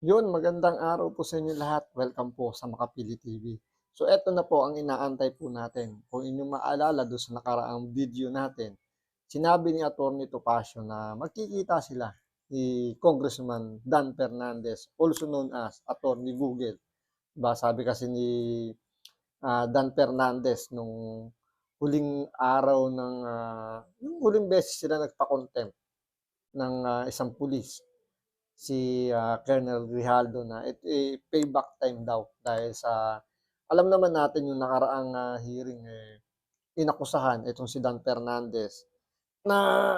Yun, magandang araw po sa inyo lahat. Welcome po sa Makapili TV. So eto na po ang inaantay po natin. Kung inyong maalala doon sa nakaraang video natin, sinabi ni Atty. Topacio na magkikita sila ni Congressman Dan Fernandez, also known as Atty. Google. Diba, sabi kasi ni Dan Fernandez nung huling araw ng yung huling beses sila nagpa-contempt ng isang pulis, si Colonel Grijaldo, na ito payback time daw dahil sa alam naman natin yung nakaraang hearing inakusahan itong si Dan Fernandez na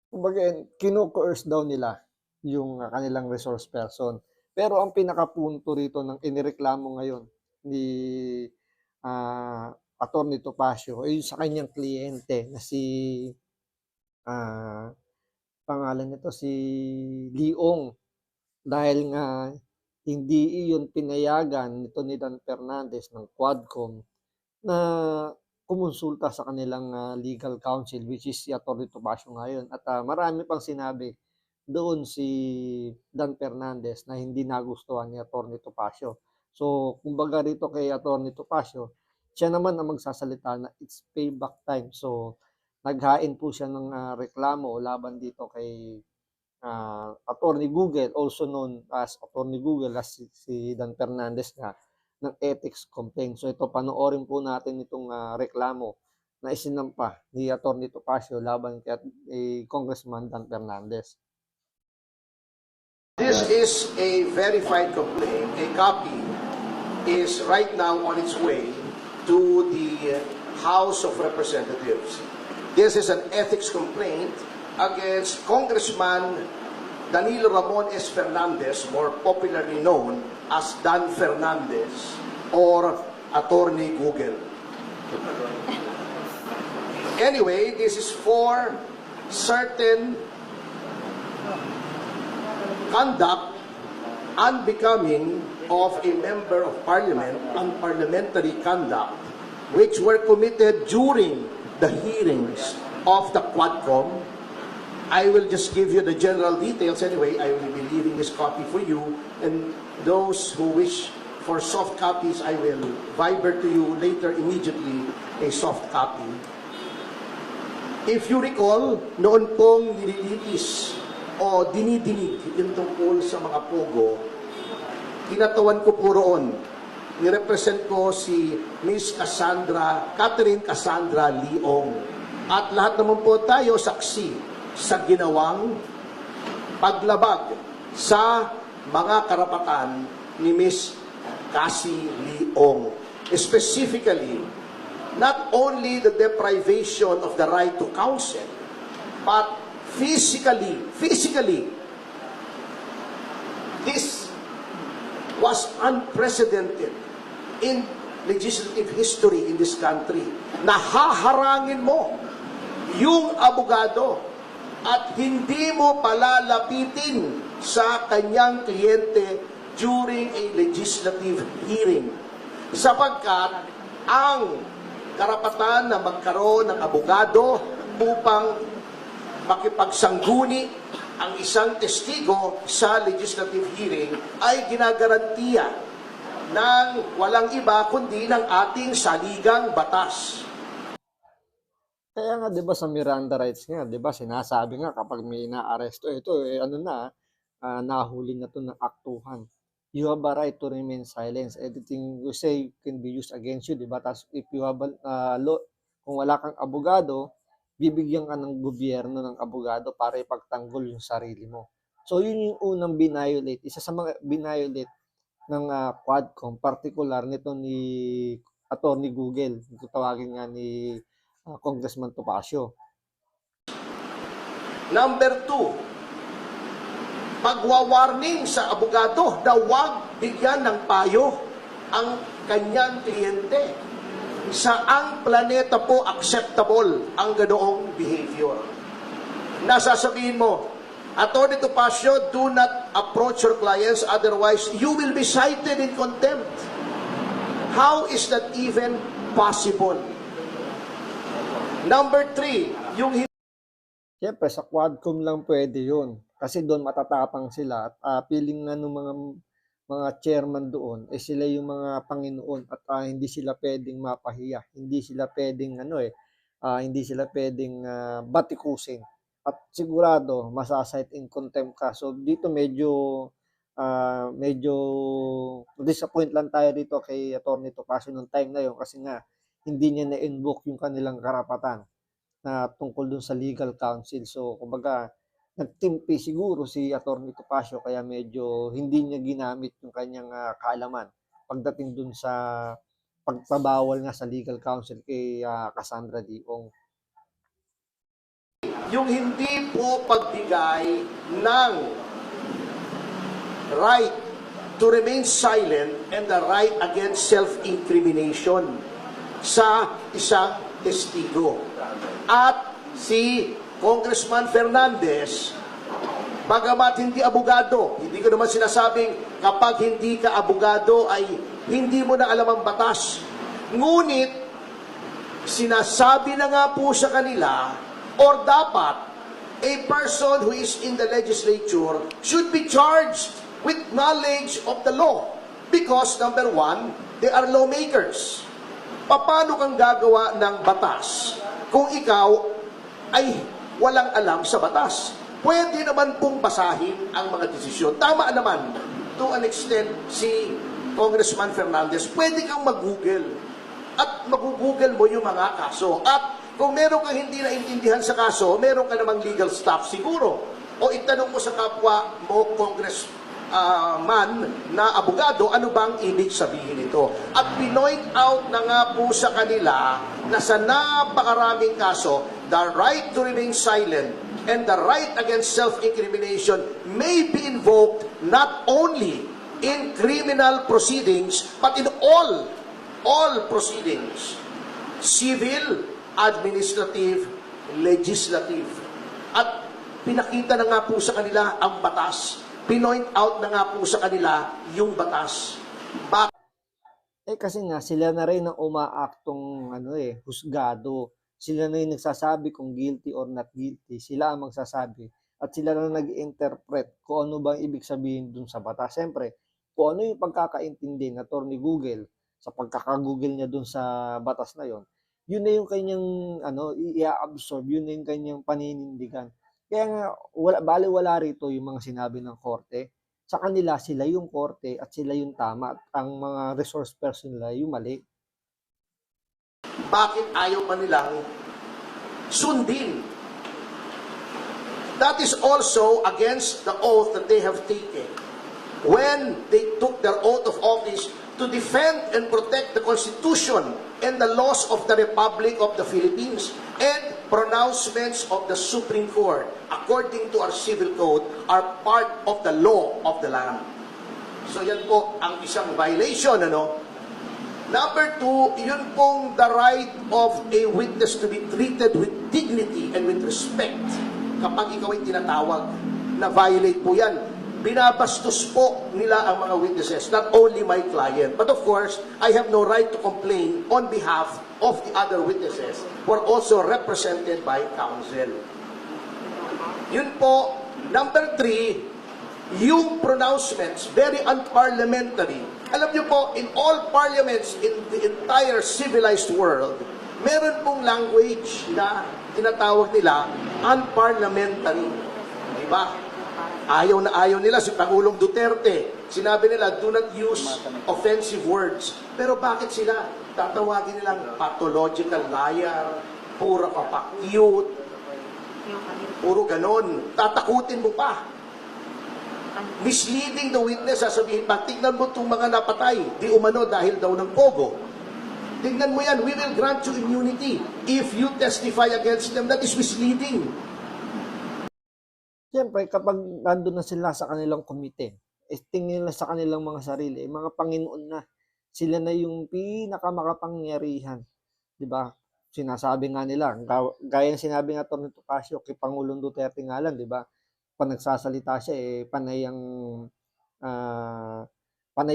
kumbaga kino-coerce daw nila yung kanilang resource person. Pero ang pinakapunto rito ng inireklamo ngayon ni uh, Atty. Topacio ay sa kanyang kliyente na si uh, pangalan nito si Leong, dahil nga hindi iyon pinayagan nito ni Dan Fernandez ng Quadcom na kumonsulta sa kanilang legal counsel, which is si Atty. Topacio ngayon. At marami pang sinabi doon si Dan Fernandez na hindi nagustuhan ni Atty. Topacio. So, kumbaga rito kay Atty. Topacio, siya naman ang magsasalita na it's payback time. So, naghain po siya ng reklamo laban dito kay Atty. Google, also known as Atty. Google, as si Dan Fernandez nga, ng ethics complaint. So ito, panoorin po natin itong reklamo na isinampa ni Atty. Topacio laban kay Congressman Dan Fernandez. This is a verified complaint. A copy is right now on its way to the House of Representatives. This is an ethics complaint against Congressman Danilo Ramon S. Fernandez, more popularly known as Dan Fernandez or Atty. Google. Anyway, this is for certain conduct unbecoming of a member of parliament, unparliamentary conduct, which were committed during the hearings of the Quadcom. I will just give you the general details anyway. I will be leaving this copy for you, and those who wish for soft copies, I will viber to you later immediately a soft copy. If you recall, noon pong nililitis o dinidinig yung tungkol sa mga pogo, kinatawan ko po roon. Nirepresent ko si Miss Catherine Cassandra Leong. At lahat naman po tayo saksi sa ginawang paglabag sa mga karapatan ni Miss Cassie Leong. Specifically, not only the deprivation of the right to counsel, but physically, this was unprecedented in legislative history in this country. Nahaharangin mo yung abogado at hindi mo palalapitin sa kanyang kliyente during a legislative hearing. Sapagkat ang karapatan na magkaroon ng abogado upang makipagsangguni ang isang testigo sa legislative hearing ay ginagarantiya ng walang iba kundi ng ating saligang batas. Kaya nga 'di ba sa Miranda rights nga, 'di ba sinasabi nga kapag may inaaresto, ito nahuli na 'to ng aktuhan. You have a right to remain silent. Anything you say can be used against you, 'di ba? Tapos if you have law, kung wala kang abogado, bibigyan ka ng gobyerno ng abogado para ipagtanggol yung sarili mo. So yun yung unang binayolate, isa sa mga binayolate ng Quadcom, particular nito ni Atty. Google, kung tawagin nga ni Congressman Topacio. Number 2, pagwawarning sa abogado na huwag bigyan ng payo ang kanyang kliyente. Saang planeta po acceptable ang ganoong behavior? Nasasabihin mo, Atty. Topacio, do not approach your clients, otherwise you will be cited in contempt. How is that even possible? Number 3, yung Siyempre, sa Quadcom lang pwede yun. Kasi doon matatapang sila at feeling nga nung mga chairman doon, eh sila yung mga Panginoon at hindi sila pwedeng mapahiya. Hindi sila pwedeng hindi sila pwedeng batikusin. At sigurado masasight in contempt ka. So dito medyo disappoint lang tayo dito kay Attorney Topacio nung time na yun kasi nga hindi niya na-invoke yung kanilang karapatan na tungkol dun sa legal counsel. So kumbaga nagtimpi siguro si Attorney Topacio kaya medyo hindi niya ginamit yung kanyang kaalaman pagdating dun sa pagpabawal nga sa legal counsel kay Cassandra Diong. Yung hindi po pagbigay ng right to remain silent and the right against self-incrimination sa isang testigo. At si Congressman Fernandez, bagamat hindi abogado, hindi ko naman sinasabing kapag hindi ka abogado ay hindi mo na alam ang batas. Ngunit, sinasabi na nga po sa kanila, or dapat, a person who is in the legislature should be charged with knowledge of the law. Because, number one, they are lawmakers. Paano kang gagawa ng batas kung ikaw ay walang alam sa batas? Pwede naman pong basahin ang mga desisyon. Tama naman, to an extent, si Congressman Fernandez, pwede kang mag-google. At mag-google mo yung mga kaso. At kung meron kang hindi naintindihan sa kaso, meron ka namang legal staff siguro. O itanong mo sa kapwa mo, congressman na abogado, ano bang ibig sabihin nito? At pinoint out na nga po sa kanila na sa napakaraming kaso, the right to remain silent and the right against self-incrimination may be invoked not only in criminal proceedings, but in all proceedings. Civil, administrative, legislative. At pinakita na nga po sa kanila ang batas. Pinoint out na nga po sa kanila yung batas. Kasi nga sila na rin ang umaaktong husgado. Sila na yung nagsasabi kung guilty or not guilty. Sila ang magsasabi. At sila na nag-interpret kung ano bang ibig sabihin dun sa batas. Siyempre, kung ano yung pagkakaintindi na Attorney Google sa pagkaka-Google niya dun sa batas na yon, yun na yung kanyang i-absorb, yun na yung kanyang paninindigan. Kaya nga, wala rito yung mga sinabi ng korte. Sa kanila, sila yung korte at sila yung tama at ang mga resource person nila yung mali. Bakit ayaw pa nilang sundin? That is also against the oath that they have taken when they took their oath of office to defend and protect the Constitution and the laws of the Republic of the Philippines and pronouncements of the Supreme Court, according to our civil code, are part of the law of the land. So yan po ang isang violation, Number two, yun pong the right of a witness to be treated with dignity and with respect. Kapag ikaw ay tinatawag, na violate po yan. Binabastos po nila ang mga witnesses, not only my client. But of course, I have no right to complain on behalf of the other witnesses who are also represented by counsel. Yun po. Number three, yung pronouncements, very unparliamentary. Alam niyo po, in all parliaments in the entire civilized world, meron pong language na tinatawag nila unparliamentary. Diba? Ayaw na ayaw nila si Pangulong Duterte. Sinabi nila, do not use offensive words. Pero bakit sila? Tatawagin nilang pathological liar, puro kapakyut, puro ganon. Tatakutin mo pa. Misleading the witness, sasabihin pa, tignan mo itong mga napatay, di umano dahil daw ng pogo. Tignan mo yan, we will grant you immunity. If you testify against them, that is misleading. Siyempre, kapag nandun na sila sa kanilang komite, tingin nila sa kanilang mga sarili, mga Panginoon na, sila na yung pinakamakapangyarihan. Diba? Sinasabi nga nila, gaya ng sinabi nga Atty. Topacio kay Pangulong Duterte nga lang, diba? Pag nagsasalita siya, panay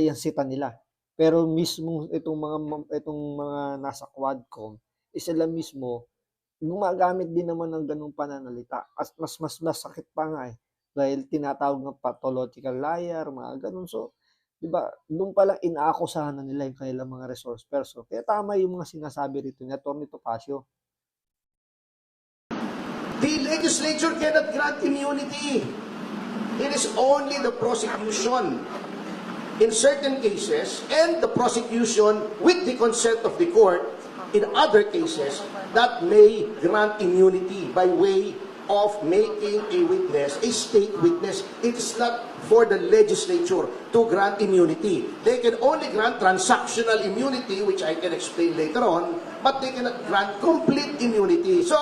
ang sita nila. Pero mismo itong mga nasa Quadcom, sila mismo gumagamit din naman ng ganung pananalita. At mas sakit pa nga dahil tinatawag na pathological liar, mga gano'n. So, 'di ba, do'n pa lang inaakusahan na nila yung kanilang mga resource person. Kaya tama yung mga sinasabi rito ni Atty. Topacio. The legislature cannot grant immunity. It is only the prosecution in certain cases and the prosecution with the consent of the court in other cases that may grant immunity by way of making a witness a state witness. It is not for the legislature to grant immunity. They can only grant transactional immunity, which I can explain later on, but they cannot grant complete immunity. So,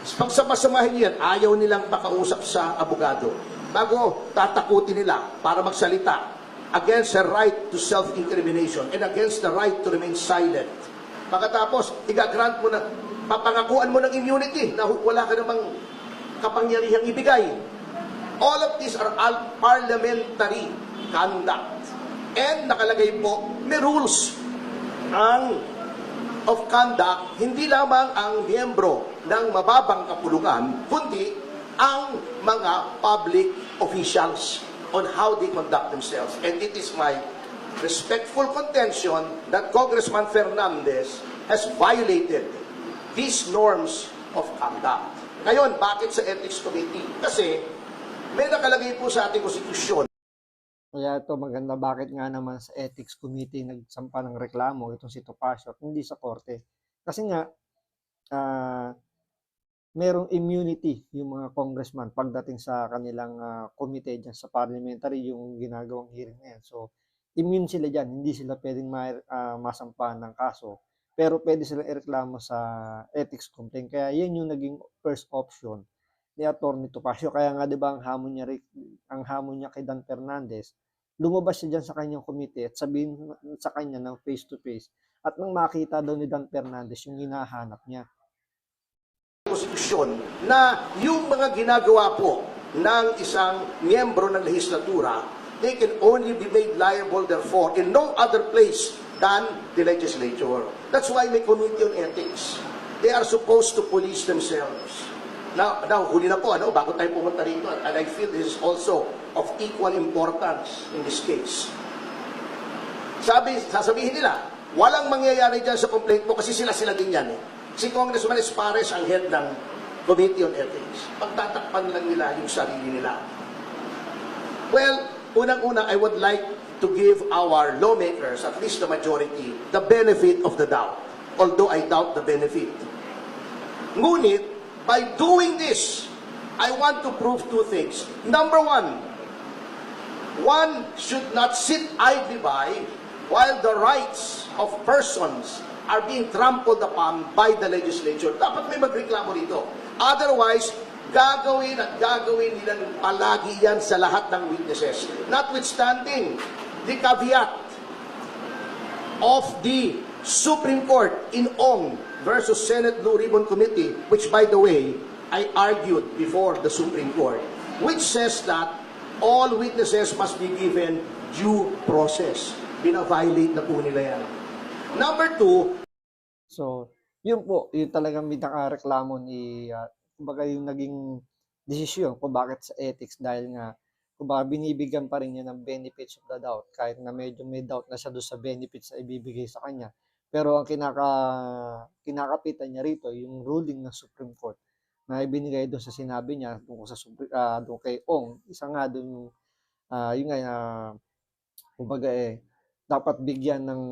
pagsama-samahin yan, ayaw nilang pakausap sa abogado. Bago tatakutin nila para magsalita against the right to self-incrimination and against the right to remain silent. Pagkatapos, igagrant mo na, papangakuan mo ng immunity na wala ka namang kapangyarihang ibigay. All of these are all parliamentary conduct. And nakalagay po, may rules of conduct, hindi lamang ang miyembro ng mababang kapulungan, kundi ang mga public officials on how they conduct themselves. And it is my respectful contention that Congressman Fernandez has violated these norms of conduct. Ngayon, bakit sa Ethics Committee? Kasi may nakalagay po sa ating konstitusyon. Kaya ito maganda, bakit nga naman sa Ethics Committee nagsampa ng reklamo itong si Topacio at hindi sa korte. Kasi nga, merong immunity yung mga congressman pagdating sa kanilang committee dyan sa parliamentary, yung ginagawang hearing na yan. So, immune sila dyan, hindi sila pwedeng masampahan ng kaso. Pero pwede silang ireklamo sa ethics complaint. Kaya yan yung naging first option ni Atty. Topacio. Kaya nga 'di ba ang hamon niya kay Dan Fernandez, lumabas siya dyan sa kanyang committee at sabihin sa kanya ng face to face at nang makita daw ni Dan Fernandez yung hinahanap niya. Konstitusyon na yung mga ginagawa po ng isang miyembro ng lehislatura, they can only be made liable therefore in no other place than the legislature. That's why may committee on ethics. They are supposed to police themselves. Now huli na po, bago tayo pumunta rito, and I feel this is also of equal importance in this case. Sasabihin nila, walang mangyayari dyan sa complaint mo kasi sila din yan eh. Si Congressman Espares ang head ng Committee on Ethics. Pagtatakpan lang nila yung sarili nila. Well, unang-una, I would like to give our lawmakers, at least the majority, the benefit of the doubt. Although I doubt the benefit. Ngunit, by doing this, I want to prove two things. Number one should not sit idly by while the rights of persons are being trampled upon by the legislature. Dapat may magreklamo rito. Otherwise, gagawin nila palagi yan sa lahat ng witnesses. Notwithstanding the caveat of the Supreme Court in Ong versus Senate Blue Ribbon Committee, which by the way, I argued before the Supreme Court, which says that all witnesses must be given due process. Bina-violate na po nila yan. Number two, so, yun po, yung talagang pinaka-reklamo ni, kumbaga yung naging desisyon kung bakit sa ethics dahil nga, kumbaga binibigyan pa rin niya ng benefits of the doubt kahit na medyo may doubt na siya doon sa benefits na ibibigay sa kanya. Pero ang kinakapitan niya rito, yung ruling ng Supreme Court na ibinigay doon sa sinabi niya tungkol sa doon kay Ong, isa nga doon yung kumbaga dapat bigyan ng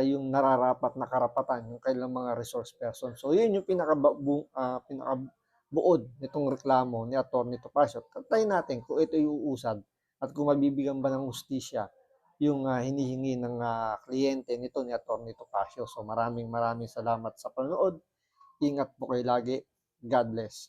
yung nararapat na karapatan yung kailang mga resource person. So yun yung pinakabuod nitong reklamo ni Atty. Topacio. Kantayin natin kung ito yung uusad at kung mabibigyan ba ng hustisya yung hinihingi ng kliyente nito ni Atty. Topacio. So maraming salamat sa panonood. Ingat po kayo lagi. God bless.